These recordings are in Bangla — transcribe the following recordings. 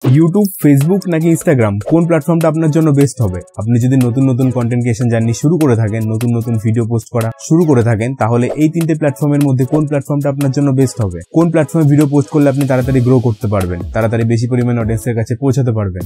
ইউটিউব, ফেসবুক নাকি ইনস্টাগ্রাম, কোন প্ল্যাটফর্মটা আপনার জন্য বেস্ট হবে? আপনি যদি নতুন নতুন কন্টেন্ট ক্রিয়েশন জার্নি শুরু করে থাকেন, নতুন নতুন ভিডিও পোস্ট করা শুরু করে থাকেন, তাহলে এই তিনটে প্ল্যাটফর্মের মধ্যে কোন প্ল্যাটফর্মটা আপনার জন্য বেস্ট হবে? কোন প্ল্যাটফর্মে ভিডিও পোস্ট করলে আপনি তাড়াতাড়ি গ্রো করতে পারবেন, তাড়াতাড়ি বেশি পরিমাণে অডিয়েন্সের কাছে পৌঁছাতে পারবেন?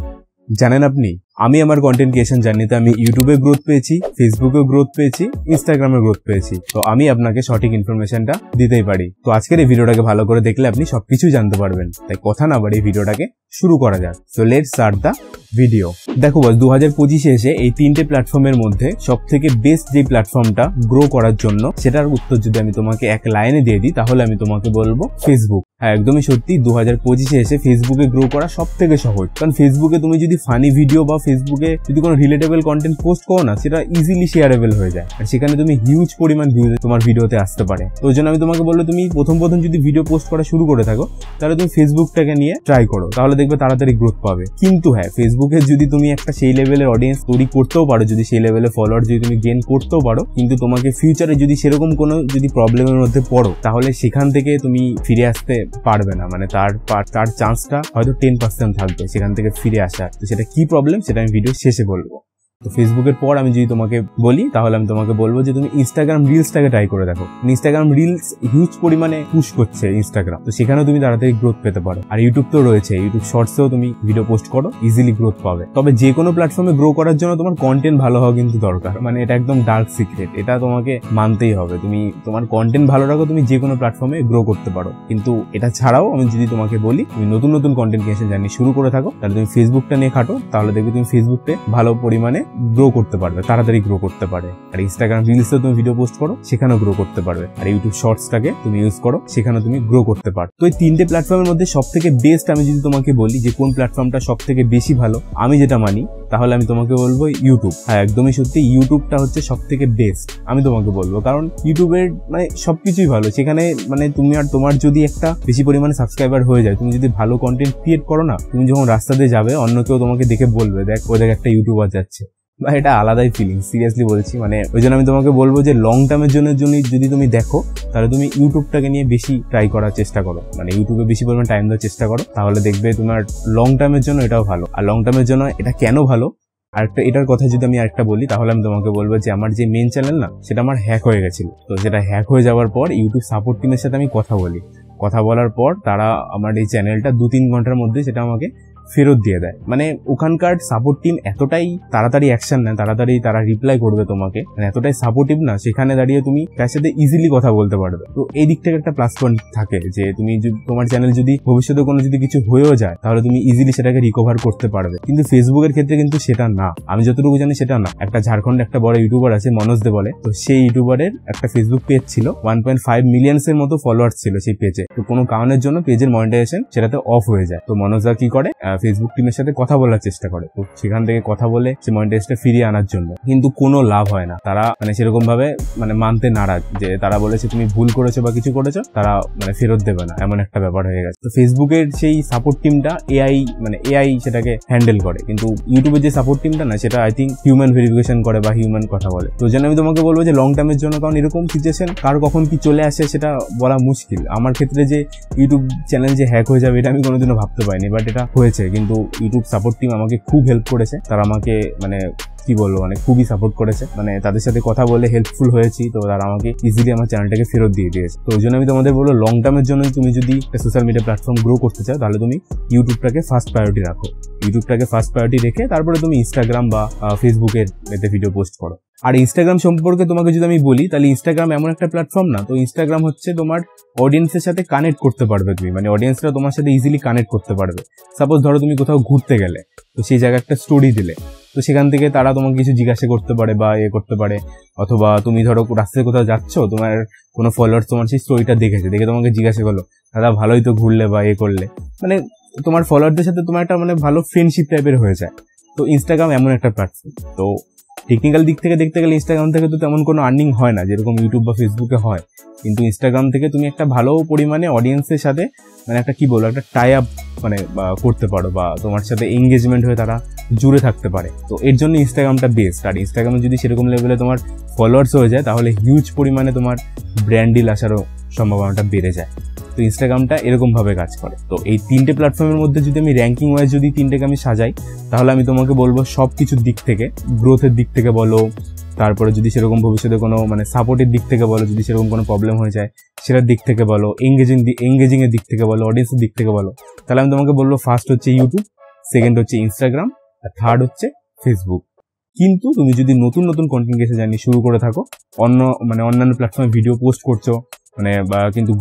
জানেন আপনি, আমি আমার কন্টেন্ট ক্রিয়েশন জার্নিতে আমি ইউটিউবে গ্রোথ পেয়েছি, ফেসবুকে গ্রোথ পেয়েছি, ইনস্টাগ্রামে গ্রোথ পেয়েছি। তো আমি আপনাকে সঠিক ইনফরমেশনটা দিতেই পারি। তো আজকের এই ভিডিওটাকে ভালো করে দেখলে আপনি সবকিছু জানতে পারবেন। তাই কথা না বাড়িয়ে ভিডিওটাকে শুরু করা যাক। So let's start the video. দেখো বস, 2025-এ এসে এই তিনটে প্ল্যাটফর্মের মধ্যে সব থেকে বেস্ট যে প্ল্যাটফর্মটা গ্রো করার জন্য, সেটার উত্তর যদি আমি তোমাকে এক লাইনে দিয়ে দিই, তাহলে আমি তোমাকে বলবো ফেসবুক। হ্যাঁ, একদমই সত্যি, 2025-এ এসে ফেসবুকে গ্রো করা সব থেকে সহজ। কারণ ফেসবুকে তুমি যদি ফানি ভিডিও বা ফেসবুকে যদি কোনো রিলেটেবল কন্টেন্ট পোস্ট করো না, সেটা ইজিলি শেয়ারেবল হয়ে যায়, আর সেখানে তুমি হিউজ পরিমাণ ভিউজ তোমার ভিডিওতে আসতে পারে। তো ওই জন্য আমি তোমাকে বলবো, তুমি প্রথম যদি ভিডিও পোস্ট করা শুরু করে থাকো, তাহলে তুমি ফেসবুকটাকে নিয়ে ট্রাই করো, তাহলে দেখবে তাড়াতাড়ি গ্রোথ পাবে। কিন্তু হ্যাঁ, ফেসবুকে যদি তুমি একটা সেই লেভেলের অডিয়েন্স তৈরি করতেও পারো, যদি সেই লেভেলের ফলোয়ার যদি তুমি গেইন করতেও পারো, কিন্তু তোমাকে ফিউচারে যদি সেরকম কোনো যদি প্রবলেমের মধ্যে পড়ো, তাহলে সেখান থেকে তুমি ফিরে আসতে পারবে না। মানে তার চান্সটা হয়তো 10% থাকবে সেখান থেকে ফিরে আসার। তো সেটা কি প্রবলেম, সেটা আমি ভিডিও শেষে বলবো। তো ফেসবুকের পর আমি যদি তোমাকে বলি, তাহলে আমি তোমাকে বলবো যে তুমি ইনস্টাগ্রাম রিলসটাকে ট্রাই করে দেখো। ইনস্টাগ্রাম রিলস হিউজ পরিমাণে পুশ করছে ইনস্টাগ্রাম, তো সেখানেও তুমি তাড়াতাড়ি গ্রোথ পেতে পারো। আর ইউটিউব তো রয়েছে, ইউটিউব শর্টসেও তুমি ভিডিও পোস্ট করো, ইজিলি গ্রোথ পাবে। তবে যে কোনো প্ল্যাটফর্মে গ্রো করার জন্য তোমার কন্টেন্ট ভালো হওয়া কিন্তু দরকার। মানে এটা একদম ডার্ক সিক্রেট, এটা তোমাকে মানতেই হবে। তুমি তোমার কন্টেন্ট ভালো রাখো, তুমি যে কোনো প্ল্যাটফর্মে গ্রো করতে পারো। কিন্তু এটা ছাড়াও আমি যদি তোমাকে বলি, তুমি নতুন নতুন কন্টেন্ট ক্রিয়েশন জার্নি শুরু করে থাকো, তাহলে তুমি ফেসবুকটা নিয়ে খাটো, তাহলে দেখবে তুমি ফেসবুকতে ভালো পরিমাণে গ্রো করতে পারবে, তাড়াতাড়ি গ্রো করতে পারে। আর ইনস্টাগ্রাম রিলসে তুমি ভিডিও পোস্ট করো, সেখানেও গ্রো করতে পারবে। আর ইউটিউব শর্টসটাকে তুমি ইউজ করো, সেখানেও তুমি গ্রো করতে পারো। তো এই তিনটে প্ল্যাটফর্মের মধ্যে সব থেকে বেস্ট আমি যদি তোমাকে বলি যে কোন প্ল্যাটফর্মটা সব থেকে বেশি ভালো, আমি যেটা মানি, তাহলে আমি তোমাকে বলবো ইউটিউব। হ্যাঁ, একদমই সত্যি, ইউটিউবটা হচ্ছে সব থেকে বেস্ট আমি তোমাকে বলবো। কারণ ইউটিউবের মানে সবকিছুই ভালো। সেখানে মানে তুমি আর তোমার যদি একটা বেশি পরিমাণে সাবস্ক্রাইবার হয়ে যায়, তুমি যদি ভালো কন্টেন্ট ক্রিয়েট করো না, তুমি যখন রাস্তা দিয়ে যাবে, অন্য কেউ তোমাকে দেখে বলবে, দেখ ওদের একটা ইউটিউবার যাচ্ছে, বা এটা আলাদাই ফিলিং, সিরিয়াসলি বলছি। মানে ওই জন্য আমি তোমাকে বলবো যে লং টার্মের জন্য যদি তুমি দেখো, তাহলে তুমি ইউটিউবটাকে নিয়ে বেশি ট্রাই করার চেষ্টা করো। মানে ইউটিউবে বেশি পরিমাণ টাইম দেওয়ার চেষ্টা করো, তাহলে দেখবে তোমার লং টার্মের জন্য এটাও ভালো। আর লং টার্মের জন্য এটা কেন ভালো, আরেকটা এটার কথা যদি আমি আরেকটা বলি, তাহলে আমি তোমাকে বলবো যে আমার যে মেন চ্যানেল না, সেটা আমার হ্যাক হয়ে গেছিল। তো সেটা হ্যাক হয়ে যাওয়ার পর ইউটিউব সাপোর্ট টিমের সাথে আমি কথা বলার পর তারা আমার এই চ্যানেলটা 2-3 ঘন্টার মধ্যে সেটা আমাকে ফেরত দিয়ে দেয়। মানে ওখানকার সাপোর্ট টিম এতটাই তাড়াতাড়ি অ্যাকশন নেয়, তাড়াতাড়ি তারা রিপ্লাই করবে তোমাকে, মানে এতটাই সাপোর্টিভ না, সেখানে দাঁড়িয়ে তুমি তার সাথে ইজিলি কথা বলতে পারবে। তো এই দিক থেকে একটা প্লাস পয়েন্ট থাকে যে তুমি তোমার চ্যানেল যদি ভবিষ্যতে কোনো যদি কিছু হয়েও যায়, তাহলে তুমি ইজিলি সেটাকে রিকভার করতে পারবে। কিন্তু ফেসবুকের ক্ষেত্রে কিন্তু সেটা না, আমি যতটুকু জানি সেটা না। একটা ঝাড়খণ্ডে একটা বড় ইউটিউবার আছে, মনোজ দে বলে। তো সেই ইউটিউবারের একটা ফেসবুক পেজ ছিল, 1.5 মিলিয়নসের মতো ফলোয়ার্স ছিল সেই পেজে। তো কোনো কারণের জন্য পেজের মনিটাইজেশন সেটাতে অফ হয়ে যায়। তো মনোজদা কি করে, ফেসবুক টিমের সাথে কথা বলার চেষ্টা করে। তো সেখান থেকে কথা বলে সে মনিটাইজটা ফিরিয়ে আনার জন্য, কিন্তু কোনো লাভ হয় না। তারা মানে সেরকম ভাবে মানে মানতে নারাজ, যে তারা বলেছে তুমি ভুল করেছো বা কিছু করেছো, তারা মানে ফেরত দেবে না, এমন একটা ব্যাপার হয়ে গেছে। তো ফেসবুকের সেই সাপোর্ট টিমটা এআই সেটাকে হ্যান্ডেল করে, কিন্তু ইউটিউবের যে সাপোর্ট টিমটা না, সেটা আই থিঙ্ক হিউম্যান ভেরিফিকেশন করে বা হিউম্যান কথা বলে। তো জন্য আমি তোমাকে বলবো যে লং টার্মের জন্য, কারণ এরকম সিচুয়েশন কার কখন কি চলে আসে সেটা বলা মুশকিল। আমার ক্ষেত্রে যে ইউটিউব চ্যানেল যে হ্যাক হয়ে যাবে, এটা আমি কোনোদিনও ভাবতে পারিনি, বাট এটা হয়েছে। কিন্তু ইউটিউব সাপোর্ট টিম আমাকে খুব হেল্প করেছে, তারা আমাকে মানে কি বলবো, মানে খুবই সাপোর্ট করেছে। মানে তাদের সাথে কথা বলে হেল্পফুল হয়েছি, তো তারা আমাকে ইজিলি আমার চ্যানেলটাকে ফেরত দিয়ে দিয়েছে। তো ওই জন্য আমি তোমাদের বলবো, লং টার্মের জন্য তুমি যদি একটা সোশ্যাল মিডিয়া প্ল্যাটফর্ম গ্রো করতে চাও, তাহলে তুমি ইউটিউবটাকে ফার্স্ট প্রায়োরিটি রাখো। ইউটিউবটাকে ফার্স্ট প্রায়োরিটি রেখে তারপরে তুমি ইনস্টাগ্রাম বা ফেসবুকের এতে ভিডিও পোস্ট করো। আর ইনস্টাগ্রাম সম্পর্কে তোমাকে যদি আমি বলি, তাহলে ইনস্টাগ্রাম এমন একটা প্ল্যাটফর্ম না, তো ইনস্টাগ্রাম হচ্ছে তোমার অডিয়েন্সের সাথে কানেক্ট করতে পারবে তুমি, মানে অডিয়েন্সরা তোমার সাথে ইজিলি কানেক্ট করতে পারবে। সাপোজ ধরো তুমি কোথাও ঘুরতে গেলে, তো সেই জায়গায় একটা স্টোরি দিলে, তো সেখান থেকে তারা তোমাকে কিছু জিজ্ঞাসা করতে পারে বা করতে পারে। অথবা তুমি ধরো রাস্তায় কোথাও যাচ্ছ, তোমার কোনো ফলোয়ার্স তোমার সেই স্টোরিটা দেখে তোমাকে জিজ্ঞাসা করলো, দাদা ভালোই তো ঘুরলে বা করলে, মানে তোমার ফলোয়ারদের সাথে তোমার একটা মানে ভালো ফ্রেন্ডশিপ টাইপের হয়ে যায়। তো ইনস্টাগ্রাম এমন একটা প্ল্যাটফর্ম। তো টেকনিক্যাল দিক থেকে দেখতে গেলে ইনস্টাগ্রাম থেকে তো তেমন কোনো আর্নিং হয় না যেরকম ইউটিউব বা ফেসবুকে হয়, কিন্তু ইনস্টাগ্রাম থেকে তুমি একটা ভালো পরিমাণে অডিয়েন্সের সাথে মানে একটা কি বলবো, একটা টাই আপ মানে করতে পারো, বা তোমার সাথে এঙ্গেজমেন্ট হয়ে তারা জুড়ে থাকতে পারে। তো এর জন্য ইনস্টাগ্রামটা বেস্ট। আর ইনস্টাগ্রামে যদি সেরকম লেভেলে তোমার ফলোয়ার্স হয়ে যায়, তাহলে হিউজ পরিমাণে তোমার ব্র্যান্ড ডিল আসারও সম্ভাবনাটা বেড়ে যায়। তো ইনস্টাগ্রামটা এরকম ভাবে কাজ করে। তো এই 3টে প্ল্যাটফর্মের মধ্যে যদি আমি র্যাঙ্কিং ওয়াইজ যদি 3টেকে আমি সাজাই, তাহলে আমি তোমাকে বলবো সব কিছুর দিক থেকে, গ্রোথের দিক থেকে বলো, তারপরে যদি সেরকম ভবিষ্যতে কোনো মানে সাপোর্টের দিক থেকে বলো, যদি সেরকম কোনো প্রবলেম হয়ে যায় সেটার দিক থেকে বলো, এঙ্গেজিং এর দিক থেকে বলো, অডিয়েন্সের দিক থেকে বলো, তাহলে আমি তোমাকে বলবো ফার্স্ট হচ্ছে ইউটিউব, সেকেন্ড হচ্ছে ইনস্টাগ্রাম, আর থার্ড হচ্ছে ফেসবুক। কিন্তু তুমি যদি নতুন নতুন কন্টেন্ট ক্রিয়েশন জার্নি শুরু করে থাকো, অন্যান্য প্ল্যাটফর্মে ভিডিও পোস্ট করছো কিন্তু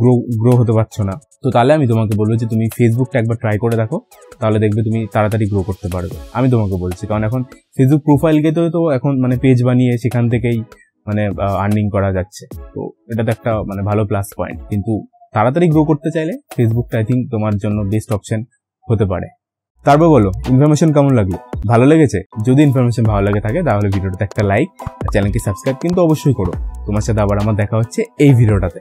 গ্রো হতে পারছো না, তো তাহলে আমি তোমাকে বলবো যে তুমি ফেসবুকটা একবার ট্রাই করে দেখো, তাহলে দেখবে তুমি তাড়াতাড়ি গ্রো করতে পারবে। আমি তোমাকে বলছি, কারণ এখন ফেসবুক প্রোফাইলকে তো এখন পেজ বানিয়ে সেখান থেকেই আর্নিং করা যাচ্ছে। তো এটা তো একটা ভালো প্লাস পয়েন্ট। কিন্তু তাড়াতাড়ি গ্রো করতে চাইলে ফেসবুকটা আই থিঙ্ক তোমার জন্য বেস্ট অপশন হতে পারে। তারপর বলো, ইনফরমেশন কেমন লাগলো? ভালো লেগেছে? যদি ইনফরমেশন ভালো লাগে থাকে তাহলে ভিডিওটাতে একটা লাইক, চ্যানেলকে সাবস্ক্রাইব কিন্তু অবশ্যই করো। তোমার সাথে আবার আমার দেখা হচ্ছে এই ভিডিওটাতে।